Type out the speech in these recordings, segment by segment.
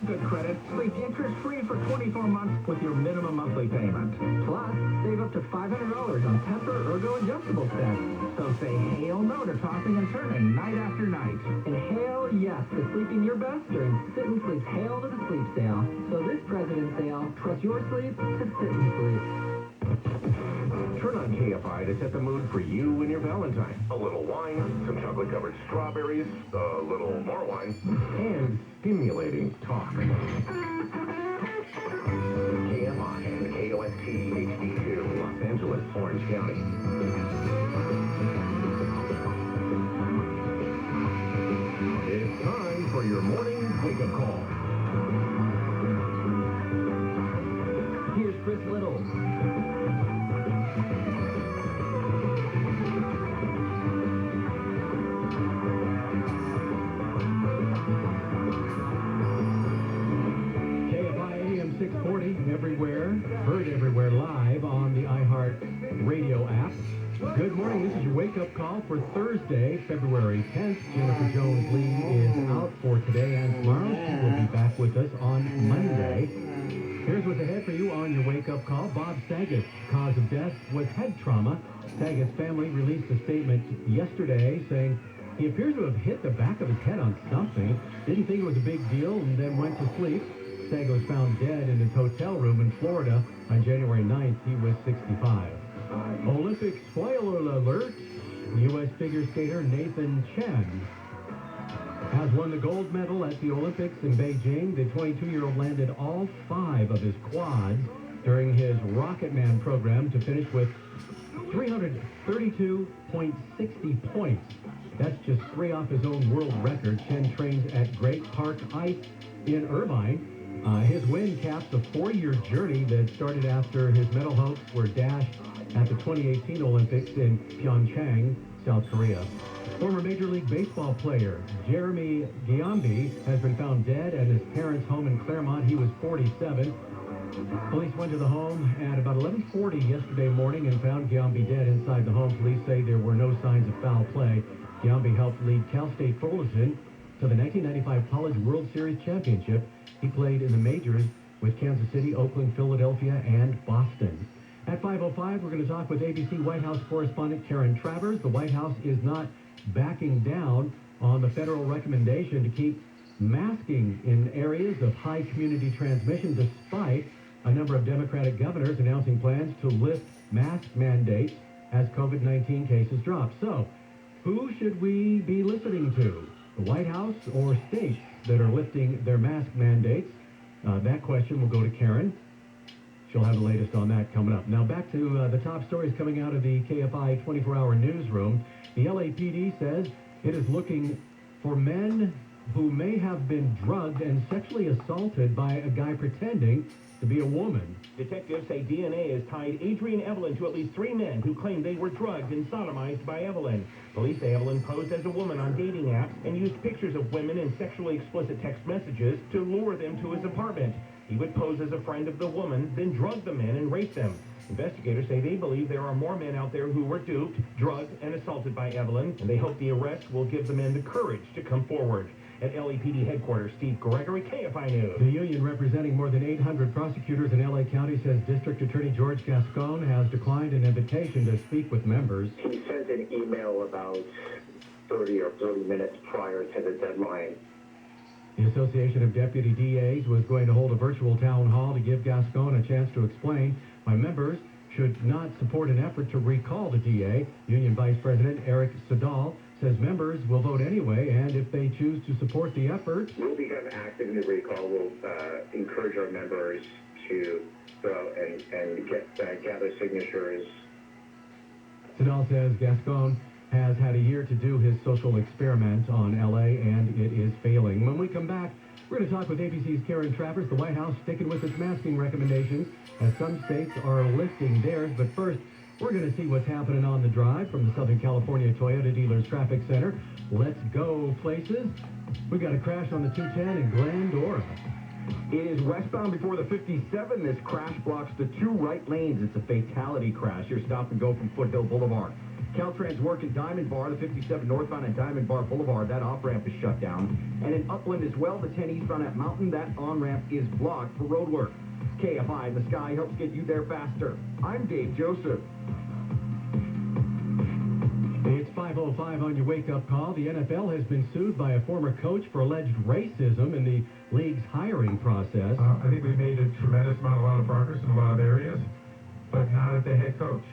Good credit. Sleep interest-free for 24 months with your minimum monthly payment. Plus, save up to $500 on Tempur Ergo adjustable sets. So say hail no to tossing and turning night after night. And hail yes to sleeping your best during Sit and Sleep's Hail to the Sleep sale. So this President's Sale, trust your sleep to Sit and Sleep. Turn on KFI to set the mood for you and your Valentine. A little wine, some chocolate-covered strawberries, a little more wine, and stimulating talk. KFI and KOST HD2, Los Angeles, Orange County. It's time for your morning wake-up call. Here's Chris Little. KFI AM 640, everywhere, heard everywhere, live on the iHeart Radio app. Good morning, this is your wake-up call for Thursday, February 10th. Jennifer Jones-Lee is out for today and tomorrow. She will be back with us on Monday. Here's what's ahead for you on your wake-up call. Bob Saget's cause of death was head trauma. Saget's family released a statement yesterday saying he appears to have hit the back of his head on something, didn't think it was a big deal, and then went to sleep. Saget was found dead in his hotel room in Florida on January 9th. He was 65. Olympic spoiler alert, U.S. figure skater Nathan Chen has won the gold medal at the Olympics in Beijing. The 22-year-old landed all 5 of his quads during his Rocket Man program to finish with 332.60 points. That's just 3 off his own world record. Chen trains at Great Park Ice in Irvine. His win caps a 4-year journey that started after his medal hopes were dashed at the 2018 Olympics in Pyeongchang, South Korea. Former Major League Baseball player Jeremy Giambi has been found dead at his parents' home in Claremont. He was 47. Police went to the home at about 11:40 yesterday morning and found Giambi dead inside the home. Police say there were no signs of foul play. Giambi helped lead Cal State Fullerton to the 1995 College World Series Championship. He played in the majors with Kansas City, Oakland, Philadelphia, and Boston. At 5:05, we're going to talk with ABC White House correspondent Karen Travers. The White House is not backing down on the federal recommendation to keep masking in areas of high community transmission, despite a number of Democratic governors announcing plans to lift mask mandates as COVID-19 cases drop. So, who should we be listening to? The White House or states that are lifting their mask mandates? That question will go to Karen. She'll have the latest on that coming up. Now back to the top stories coming out of the KFI 24-hour newsroom. The LAPD says it is looking for men who may have been drugged and sexually assaulted by a guy pretending to be a woman. Detectives say DNA has tied Adrian Evelyn to at least 3 men who claim they were drugged and sodomized by Evelyn. Police say Evelyn posed as a woman on dating apps and used pictures of women in sexually explicit text messages to lure them to his apartment. He would pose as a friend of the woman, then drug the men and rape them. Investigators say they believe there are more men out there who were duped, drugged, and assaulted by Evelyn, and they hope the arrest will give the men the courage to come forward. At LAPD headquarters, Steve Gregory, KFI News. The union representing more than 800 prosecutors in LA County says District Attorney George Gascon has declined an invitation to speak with members. He sent an email about 30 or 30 minutes prior to the deadline. The Association of Deputy DAs was going to hold a virtual town hall to give Gascon a chance to explain why members should not support an effort to recall the DA. Union Vice President Eric Sadal says members will vote anyway, and if they choose to support the effort, we'll become active in the recall. We'll encourage our members to go and gather signatures. Sadal says Gascon has had a year to do his social experiment on LA, and it is failing. When we come back, we're going to talk with ABC's Karen Travers. The White House sticking with its masking recommendations as some states are lifting theirs. But first, we're going to see what's happening on the drive from the Southern California Toyota Dealers Traffic Center. Let's go places. We got a crash on the 210 in Glendora. It is westbound before the 57. This crash blocks the two right lanes. It's a fatality crash. You're stop and go from Foothill Boulevard. Caltrans work in Diamond Bar, the 57 northbound at Diamond Bar Boulevard. That off-ramp is shut down. And in Upland as well, the 10 eastbound at Mountain, that on-ramp is blocked for road work. KFI in the Sky helps get you there faster. I'm Dave Joseph. It's 5:05 on your wake-up call. The NFL has been sued by a former coach for alleged racism in the league's hiring process. I think we've made a lot of progress in a lot of areas, but not at the head coach.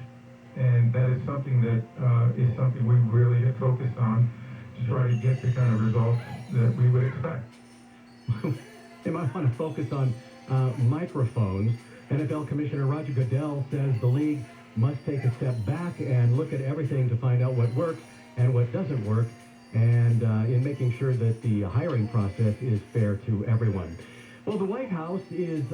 And that is something we really have focused on to try to get the kind of results that we would expect. They might want to focus on microphones. NFL Commissioner Roger Goodell says the league must take a step back and look at everything to find out what works and what doesn't work, and in making sure that the hiring process is fair to everyone. Well, the White House is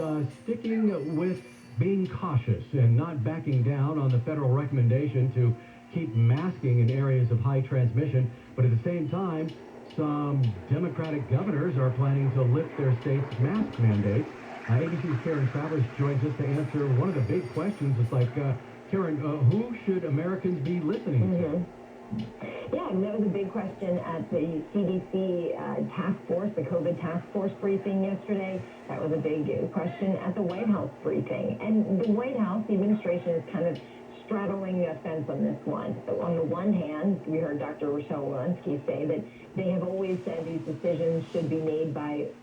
sticking with being cautious and not backing down on the federal recommendation to keep masking in areas of high transmission, but at the same time, some Democratic governors are planning to lift their state's mask mandates. ABC's Karen Travers joins us to answer one of the big questions. It's like, Karen, who should Americans be listening to? Yeah, and that was a big question at the CDC task force, the COVID task force briefing yesterday. That was a big question at the White House briefing. And the White House, the administration is kind of straddling the fence on this one. So on the one hand, we heard Dr. Rochelle Walensky say that they have always said these decisions should be made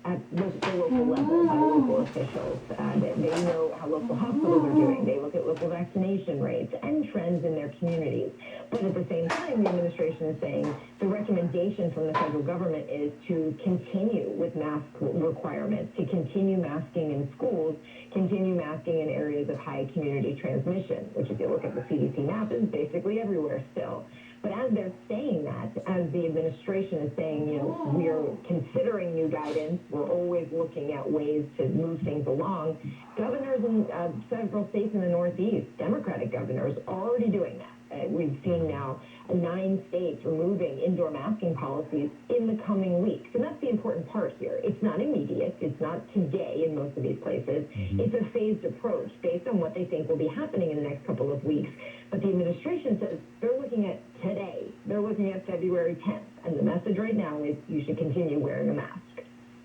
at the local level, by local officials. That they know how local hospitals are doing. They look at local vaccination rates and trends in their communities. But at the same time, the administration is saying the recommendation from the federal government is to continue with mask requirements, to continue masking in schools, continue masking in areas of high community transmission, which if you look at the CDC map is basically everywhere still. But as they're saying that, as the administration is saying, we're considering new guidance, we're always looking at ways to move things along, governors in several states in the Northeast, Democratic governors, are already doing that. We've seen now 9 states removing indoor masking policies in the coming weeks. And that's the important part here. It's not immediate. It's not today in most of these places. It's a phased approach based on what they think will be happening in the next couple of weeks. But the administration says they're looking at today. They're looking at February 10th. And the message right now is you should continue wearing a mask.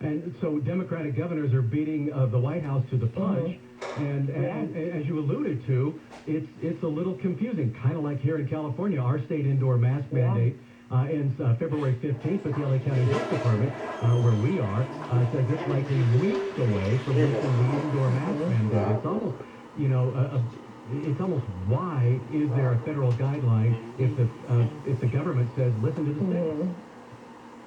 And so Democratic governors are beating the White House to the punch. And as you alluded to, it's a little confusing, kind of like here in California. Our state indoor mask mandate ends February 15th, but the LA County Health Department, where we are, says it's likely weeks away from lifting the indoor mask mandate. It's almost, it's almost why is there a federal guideline if the government says listen to the states?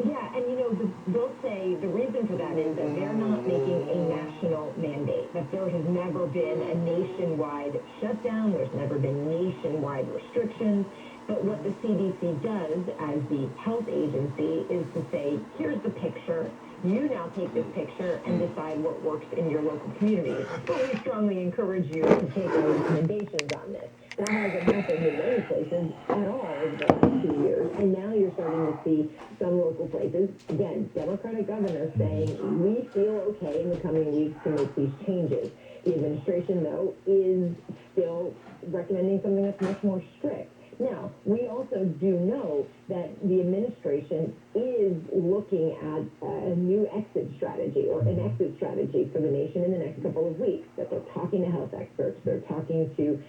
Yeah, and they'll say the reason for that is that they're not making a national mandate, that there has never been a nationwide shutdown, there's never been nationwide restrictions, but what the CDC does as the health agency is to say, here's the picture, you now take this picture and decide what works in your local community. But we strongly encourage you to take our recommendations on this. That hasn't happened in many places at all over the last 2 years. And now you're starting to see some local places, again, Democratic governors saying, we feel okay in the coming weeks to make these changes. The administration, though, is still recommending something that's much more strict. Now, we also do know that the administration is looking at a new exit strategy or an exit strategy for the nation in the next couple of weeks, that they're talking to health experts, they're talking to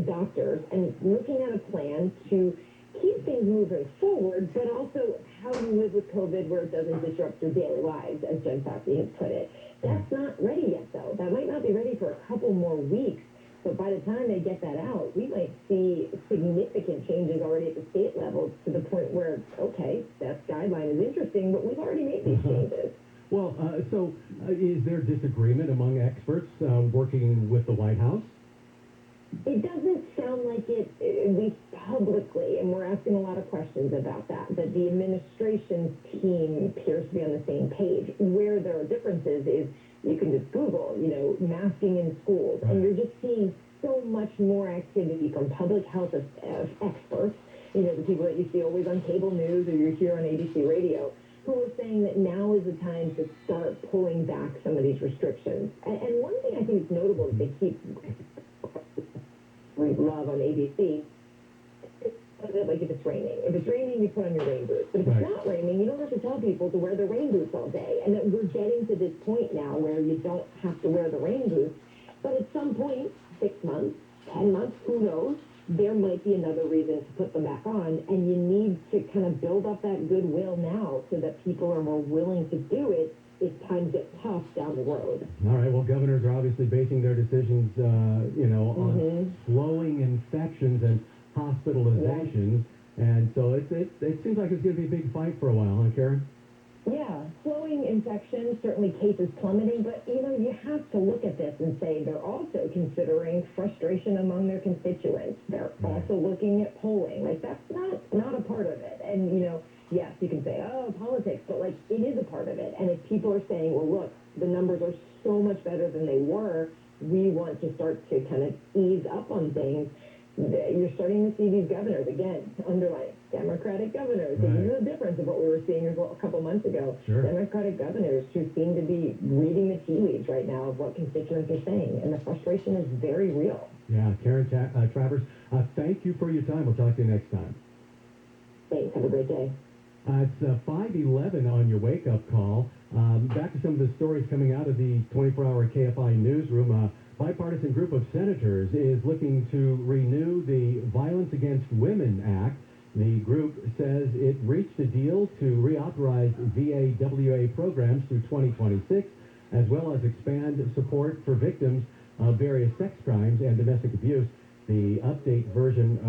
doctors, and looking at a plan to keep things moving forward, but also how you live with COVID where it doesn't disrupt your daily lives, as Jen Psaki has put it. That's not ready yet, though. That might not be ready for a couple more weeks. So by the time they get that out, we might see significant changes already at the state level to the point where, okay, that guideline is interesting, but we've already made these changes. Well, so is there disagreement among experts working with the White House? It doesn't sound like it, at least publicly, and we're asking a lot of questions about that the administration team appears to be on the same page. Where there are differences is you can just Google, masking in schools, and you're just seeing so much more activity from public health experts, the people that you see always on cable news or you hear on ABC radio, who are saying that now is the time to start pulling back some of these restrictions. And one thing I think is notable that they keep love on ABC. Like if it's raining. If it's raining, you put on your rain boots. But if it's not raining, you don't have to tell people to wear their rain boots all day. And that we're getting to this point now where you don't have to wear the rain boots. But at some point, 6 months, 10 months, who knows, there might be another reason to put them back on. And you need to kind of build up that goodwill now so that people are more willing to do it if times get tough down the road. All right, well, governors are obviously basing their decisions, on slowing infections and hospitalizations, and so it seems like it's going to be a big fight for a while, huh, Karen? Yeah, slowing infections, certainly cases plummeting, but, you have to look at this and say they're also considering frustration among their constituents. They're also looking at polling. Like, that's not a part of it. And, yes, you can say, oh, politics, but, it is a part of it. And if people are saying, well, look, the numbers are so much better than they were, we want to start to kind of ease up on things, you're starting to see these governors, again, underline Democratic governors. This is the difference of what we were seeing a couple months ago. Sure. Democratic governors who seem to be reading the tea leaves right now of what constituents are saying, and the frustration is very real. Yeah, Karen Travers, thank you for your time. We'll talk to you next time. Thanks. Have a great day. It's 5:11 on your wake-up call. Back to some of the stories coming out of the 24-hour KFI newsroom. Bipartisan group of senators is looking to renew the Violence Against Women Act. The group says it reached a deal to reauthorize VAWA programs through 2026, as well as expand support for victims of various sex crimes and domestic abuse. The updated version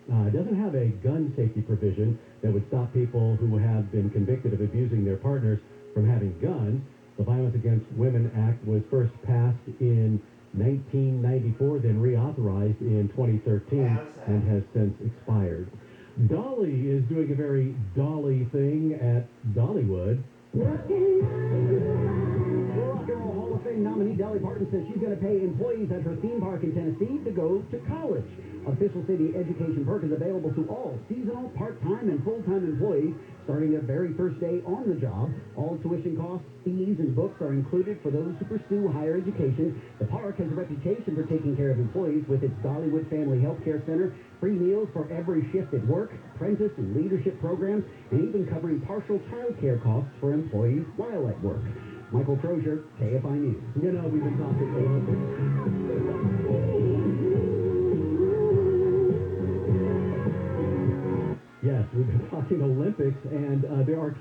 doesn't have a gun safety provision that would stop people who have been convicted of abusing their partners from having guns. The Violence Against Women Act was first passed in 1994, then reauthorized in 2013, and has since expired. Dolly is doing a very Dolly thing at Dollywood. Rock and Roll Hall of Fame nominee Dolly Parton says she's going to pay employees at her theme park in Tennessee to go to college. Official city education perk is available to all seasonal, part-time, and full-time employees starting their very first day on the job. All tuition costs, fees, and books are included for those who pursue higher education. The park has a reputation for taking care of employees with its Dollywood Family Health Care Center, free meals for every shift at work, apprentice and leadership programs, and even covering partial child care costs for employees while at work. Michael Crozier, KFI News. We've been talking Yes, we've been talking Olympics, and there are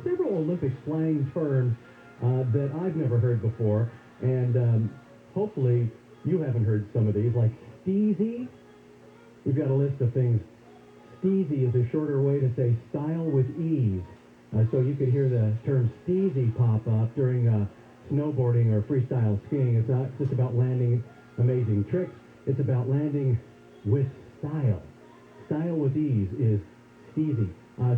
several Olympic slang terms that I've never heard before, and hopefully you haven't heard some of these, like steezy. We've got a list of things. Steezy is a shorter way to say style with ease. So you could hear the term steezy pop up during snowboarding or freestyle skiing. It's not just about landing amazing tricks. It's about landing with style. Style with ease is steezy.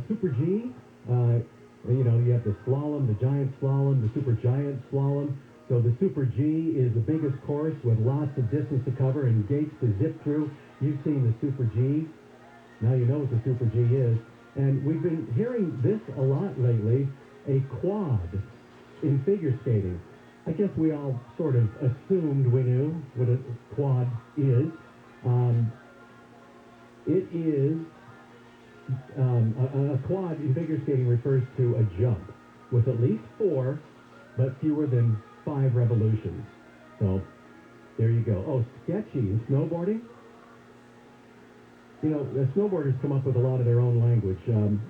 Super G, you have the slalom, the giant slalom, the super giant slalom. So the Super G is the biggest course with lots of distance to cover and gates to zip through. You've seen the Super G. Now you know what the Super G is. And we've been hearing this a lot lately, a quad in figure skating. I guess we all sort of assumed we knew what a quad is. It is, a quad in figure skating refers to a jump with at least 4, but fewer than 5 revolutions. So, there you go. Oh, sketchy in snowboarding? The snowboarders come up with a lot of their own language.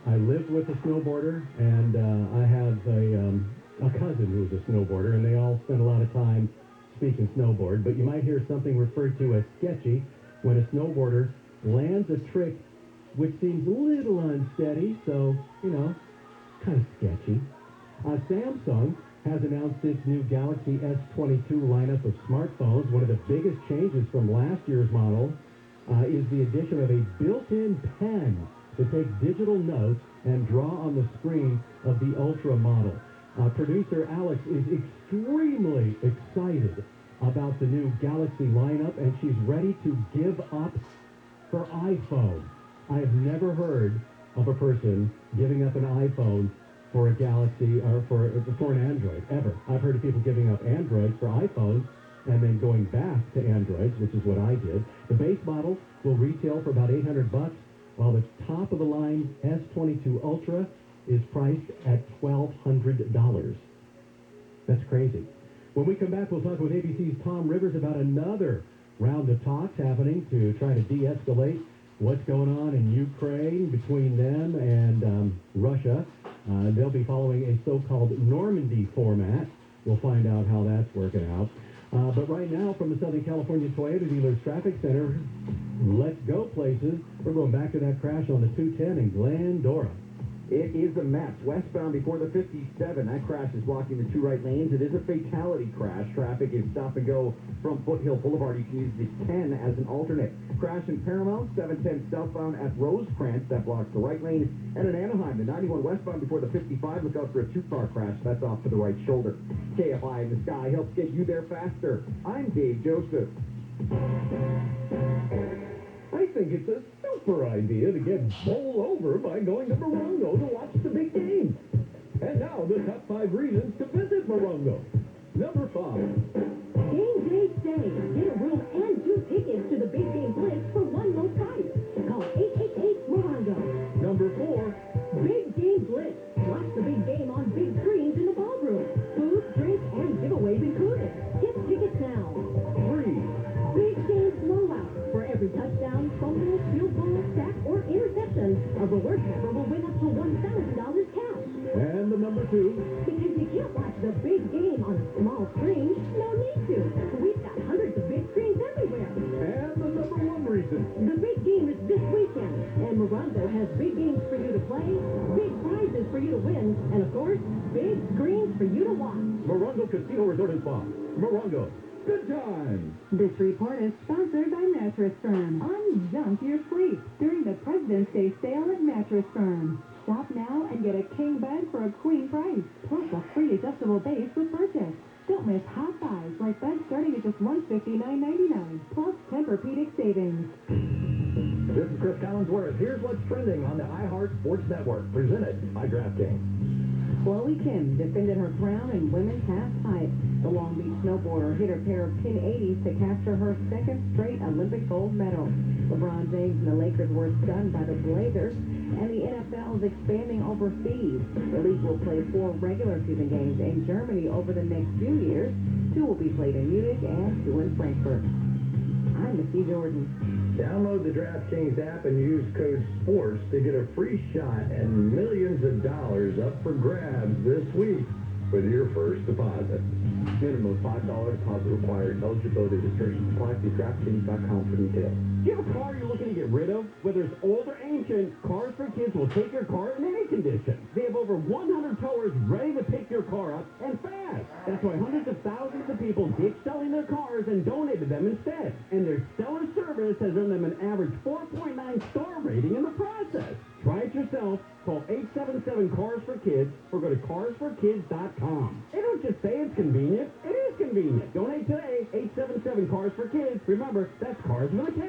I lived with a snowboarder, and I have a cousin who's a snowboarder, and they all spend a lot of time speaking snowboard. But you might hear something referred to as sketchy when a snowboarder lands a trick which seems a little unsteady, so, kind of sketchy. Samsung has announced its new Galaxy S22 lineup of smartphones. One of the biggest changes from last year's model is the addition of a built-in pen to take digital notes and draw on the screen of the Ultra model. Producer Alex is extremely excited about the new Galaxy lineup, and she's ready to give up her iPhone. I have never heard of a person giving up an iPhone for a Galaxy or for an Android, ever. I've heard of people giving up Androids for iPhones and then going back to Androids, which is what I did. The base model will retail for about $800, while the top-of-the-line S22 Ultra is priced at $1,200. That's crazy. When we come back, we'll talk with ABC's Tom Rivers about another round of talks happening to try to de-escalate what's going on in Ukraine between them and Russia. They'll be following a so-called Normandy format. We'll find out how that's working out. But right now, from the Southern California Toyota Dealers Traffic Center, let's go places. We're going back to that crash on the 210 in Glendora. It is a mess. Westbound before the 57. That crash is blocking the two right lanes. It is a fatality crash. Traffic is stop and go from Foothill Boulevard. You can use the 10 as an alternate. Crash in Paramount, 710 southbound at Rosecrans. That blocks the right lane. And in Anaheim, the 91 westbound before the 55. Look out for a two-car crash. That's off to the right shoulder. KFI in the sky helps get you there faster. I'm Dave Joseph. I think it's a super idea to get bowled over by going to Morongo to watch the big game. And now the top 5 reasons to visit Morongo. Number 5. Game day stay. Get a room and 2 tickets to the Big Game Blitz for one low price. Call 888 Morongo. Number 4. Big Game Blitz. Watch the big game on big screens in the ballroom. Food, drink, and giveaways included. Get tickets now. 3. Big Game Blowout. For every touchdown, fumble, field goal, sack, or interception, a reward member will win up to $1,000 cash. And the number 2. Because you can't watch the big game on a small screen, no need to. We've got hundreds of big screens everywhere. And the number 1 reason. The big game is this weekend, and Morongo has big games for you to play, big prizes for you to win, and of course, big screens for you to watch. Morongo Casino Resort and Spa. Morongo. Good times. This report is sponsored by Mattress Firm. Unjunk your sleep during the President's Day sale at Mattress Firm. Shop now and get a king bed for a queen price, plus a free adjustable base with purchase. Don't miss hot buys like beds starting at just $159.99, plus Tempur-Pedic savings. This is Chris Collinsworth. Here's what's trending on the iHeart Sports Network, presented by DraftKings. Chloe Kim defended her crown in women's half pipe. The Long Beach snowboarder hit a pair of 1080s to capture her second straight Olympic gold medal. LeBron James and the Lakers were stunned by the Blazers, and the NFL is expanding overseas. The league will play 4 regular season games in Germany over the next few years. 2 will be played in Munich and 2 in Frankfurt. I'm Missy Jordan. Download the DraftKings app and use code SPORTS to get a free shot and millions of dollars up for grabs this week with your first deposit. Minimum $5 deposit required. Eligibility restrictions apply. See DraftKings.com for details. Do you have a car you're looking to get rid of? Whether it's old or ancient, Cars for Kids will take your car in any condition. They have over 100 towers ready to pick your car up, and fast. That's why hundreds of thousands of people ditched selling their cars and donated them instead. And their stellar service has earned them an average 4.9 star rating in the process. Try it yourself. Call 877-CARS-FOR-KIDS or go to carsforkids.com. They don't just say it's convenient. It is convenient. Donate today. 877-CARS-FOR-KIDS. Remember, that's Cars with a K.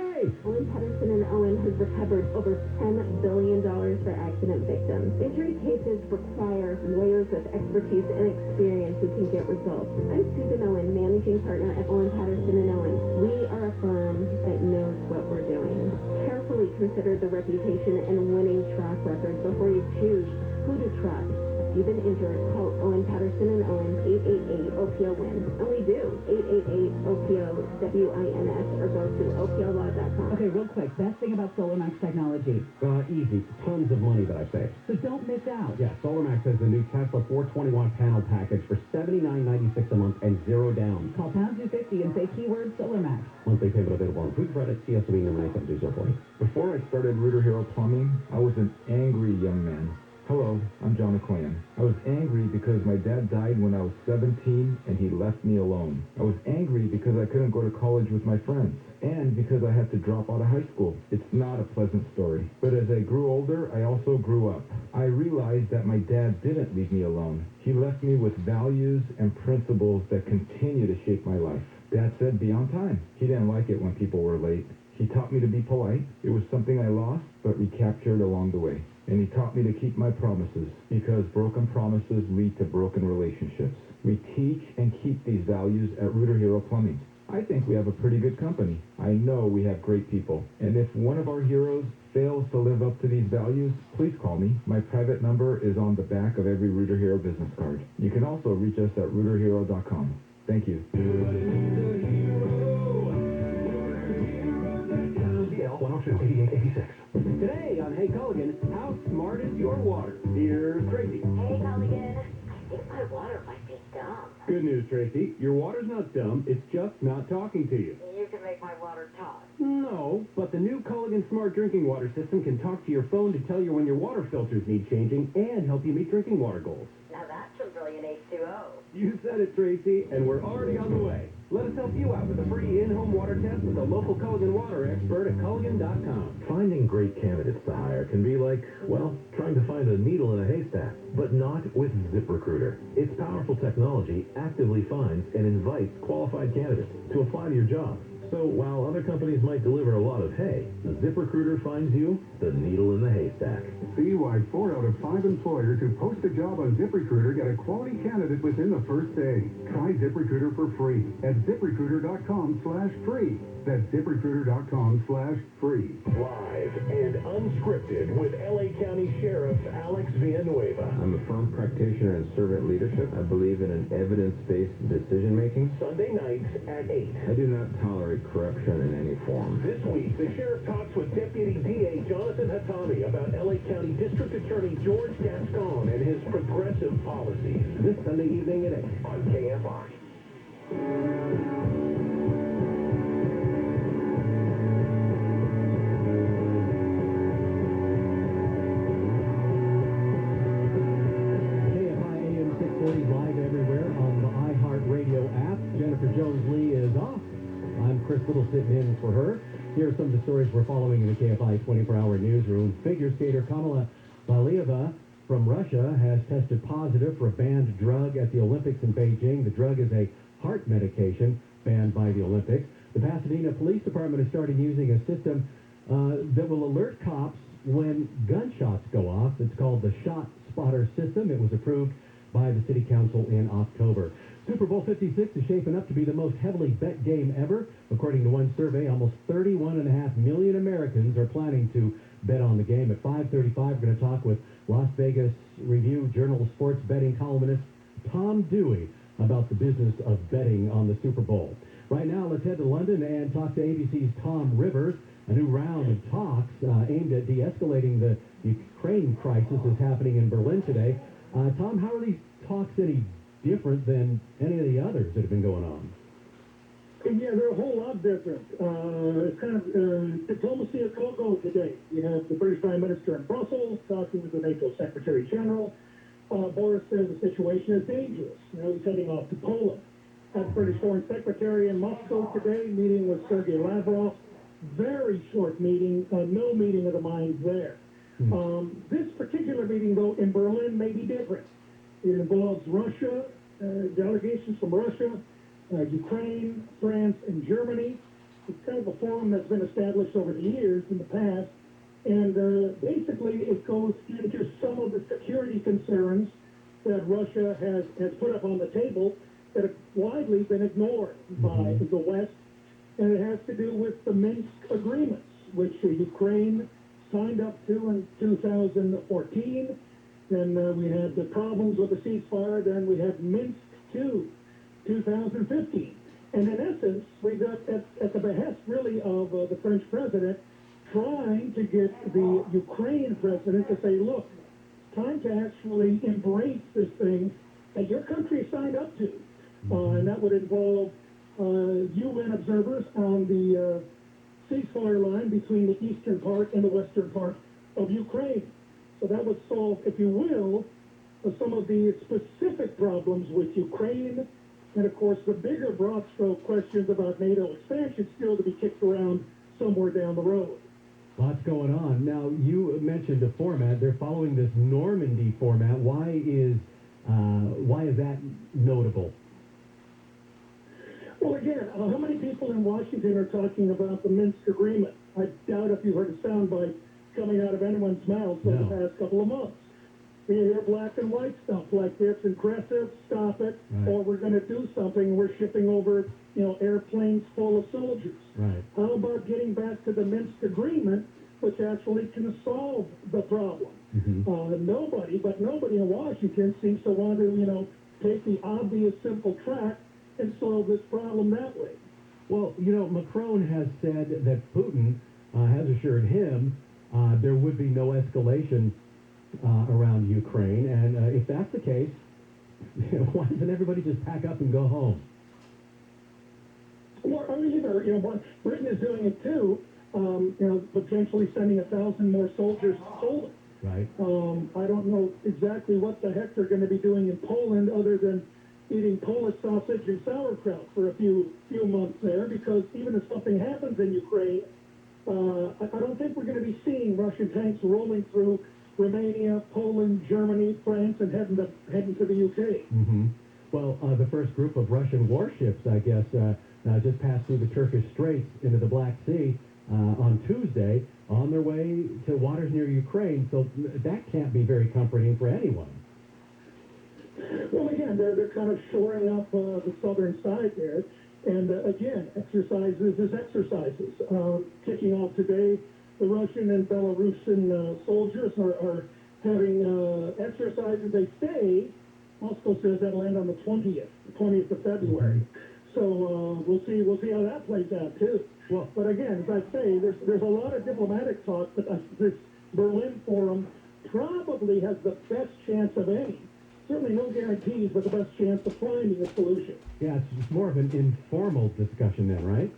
Owen Patterson and Owen has recovered over $10 billion for accident victims. Injury cases require lawyers with expertise and experience who can get results. I'm Susan Owen, managing partner at Owen Patterson and Owen. We are a firm that knows what we're doing. Carefully consider the reputation and winning track record before you choose who to trust. If you've been injured, call Owen Patterson and Owen 888-OPO-WIN. And we do. 888-OPO-WINS or go to OPLaw.com. Okay, real quick, best thing about SolarMax technology. Easy. Tons of money that I save. So don't miss out. Yeah, SolarMax has the new Tesla 420-watt panel package for $79.96 a month and 0 down. Call pound 250 and say keyword SolarMax. Monthly payment available on food credit, CSOE number 9720. Before I started Rooter Hero Plumbing, I was an angry young man. Hello, I'm John McClan. I was angry because my dad died when I was 17 and he left me alone. I was angry because I couldn't go to college with my friends and because I had to drop out of high school. It's not a pleasant story. But as I grew older, I also grew up. I realized that my dad didn't leave me alone. He left me with values and principles that continue to shape my life. Dad said, be on time. He didn't like it when people were late. He taught me to be polite. It was something I lost, but recaptured along the way. and he taught me to keep my promises, because broken promises lead to broken relationships. We teach and keep these values at Rooter Hero Plumbing. I think we have a pretty good company. I know we have great people. And if one of our heroes fails to live up to these values, please call me. My private number is on the back of every Rooter Hero business card. You can also reach us at rooterhero.com. Thank you. CL 102-8886. Today on Hey Culligan, how smart is your water? Here's Tracy. Hey, Culligan. I think my water might be dumb. Good news, Tracy. Your water's not dumb. It's just not talking to you. You can make my water talk. No, but the new Culligan Smart Drinking Water System can talk to your phone to tell you when your water filters need changing and help you meet drinking water goals. Now that's some brilliant H2O. You said it, Tracy, and we're already on the way. Let us help you out with a free in-home water test with a local Culligan water expert at Culligan.com. Finding great candidates to hire can be like, well, trying to find a needle in a haystack, but not with ZipRecruiter. Its powerful technology actively finds and invites qualified candidates to apply to your job. So while other companies might deliver a lot of hay, ZipRecruiter finds you the needle in the haystack. See why 4 out of 5 employers who post a job on ZipRecruiter get a quality candidate within the first day. Try ZipRecruiter for free at ZipRecruiter.com/free. That's ZipRecruiter.com/free. Live and unscripted with LA County Sheriff Alex Villanueva. I'm a firm practitioner in servant leadership. I believe in an evidence-based decision-making. Sunday nights at 8. I do not tolerate corruption in any form. This week, the sheriff talks with Deputy DA Jonathan Hatami about LA County District Attorney George Gascon and his progressive policies. This Sunday evening at 8 on KFI. Live everywhere on the iHeartRadio app. Jennifer Jones-Lee is off. I'm Chris Little sitting in for her. Here are some of the stories we're following in the KFI 24-hour newsroom. Figure skater Kamila Valieva from Russia has tested positive for a banned drug at the Olympics in Beijing. The drug is a heart medication banned by the Olympics. The Pasadena Police Department is starting using a system that will alert cops when gunshots go off. It's called the Shot Spotter System. It was approved by the City Council in October. Super Bowl 56 is shaping up to be the most heavily bet game ever. According to one survey, almost 31.5 million Americans are planning to bet on the game. At 5:35, we're going to talk with Las Vegas Review-Journal sports betting columnist Tom Dewey about the business of betting on the Super Bowl. Right now, let's head to London and talk to ABC's Tom Rivers. A new round of talks aimed at de-escalating the Ukraine crisis is happening in Berlin today. Tom, how are these talks any different than any of the others that have been going on? Yeah, they're a whole lot different. It's kind of diplomacy at go today. You have the British Prime Minister in Brussels talking with the NATO Secretary General. Boris says the situation is dangerous. Now he's heading off to Poland. At British Foreign Secretary in Moscow today, meeting with Sergei Lavrov. Very short meeting, no meeting of the minds there. This particular meeting, though, in Berlin may be different. It involves Russia, delegations from Russia, Ukraine, France, and Germany. It's kind of a forum that's been established over the years in the past. And basically, it goes into some of the security concerns that Russia has put up on the table that have widely been ignored by the West. And it has to do with the Minsk agreements, which Ukraine signed up to in 2014. Then we had the problems with the ceasefire. Then we had Minsk II, 2015. And in essence, we got at the behest, really, of the French president trying to get the Ukraine president to say, look, time to actually embrace this thing that your country signed up to. And that would involve UN observers on the ceasefire line between the eastern part and the western part of Ukraine. So that would solve, if you will, some of the specific problems with Ukraine, and of course the bigger broad stroke questions about NATO expansion still to be kicked around somewhere down the road. Lots going on. Now, you mentioned a format. They're following this Normandy format. Why is that notable? Well, again, how many people in Washington are talking about the Minsk agreement? I doubt if you heard a soundbite coming out of anyone's mouth for the past couple of months. We hear black and white stuff like this, aggressive, stop it, or we're going to do something, we're shipping over, airplanes full of soldiers. Right. How about getting back to the Minsk agreement, which actually can solve the problem? Nobody in Washington seems to want to, take the obvious, simple track and solve this problem that way. Well, Macron has said that Putin has assured him there would be no escalation around Ukraine, and if that's the case, why doesn't everybody just pack up and go home? Well, either, Britain is doing it too, potentially sending 1,000 more soldiers to Poland. Right. I don't know exactly what the heck they're going to be doing in Poland other than eating Polish sausage and sauerkraut for a few months there, because even if something happens in Ukraine, I don't think we're going to be seeing Russian tanks rolling through Romania, Poland, Germany, France, and heading to the UK. Well, the first group of Russian warships, I guess, just passed through the Turkish Straits into the Black Sea on Tuesday on their way to waters near Ukraine, so that can't be very comforting for anyone. Well, again, they're kind of shoring up the southern side there. And again, exercises is exercises. Kicking off today, the Russian and Belarusian soldiers are having exercises. They say, Moscow says that'll end on the 20th of February. So we'll see how that plays out too. Well, but again, as I say, there's a lot of diplomatic talk, but this Berlin forum probably has the best chance of any. Certainly no guarantees, but the best chance of finding a solution. Yeah, it's more of an informal discussion then, right?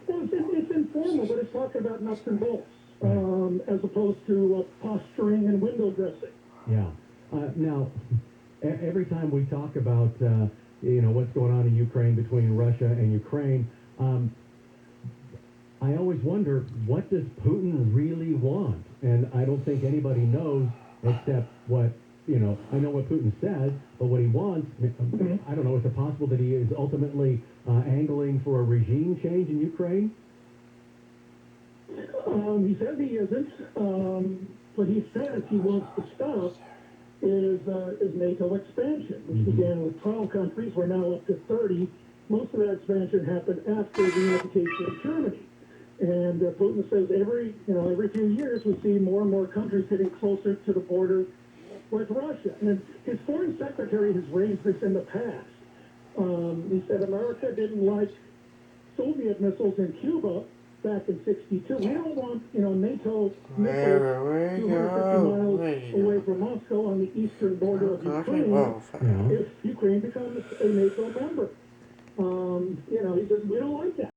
Well, it's informal, but it's talking about nuts and bolts, as opposed to posturing and window dressing. Yeah. Now, every time we talk about, what's going on in Ukraine between Russia and Ukraine, I always wonder, what does Putin really want? And I don't think anybody knows except what, I know what Putin says, but what he wants, I don't know, is it possible that he is ultimately angling for a regime change in Ukraine? He says he isn't. What he says he wants to stop is NATO expansion, which began with 12 countries. We're now up to 30. Most of that expansion happened after the unification of Germany. And Putin says every few years we see more and more countries getting closer to the border with Russia. And his foreign secretary has raised this in the past. He said America didn't like Soviet missiles in Cuba back in '62. We don't want, NATO missiles 250 miles away from Moscow on the eastern border of Ukraine if Ukraine becomes a NATO member. He says we don't like that.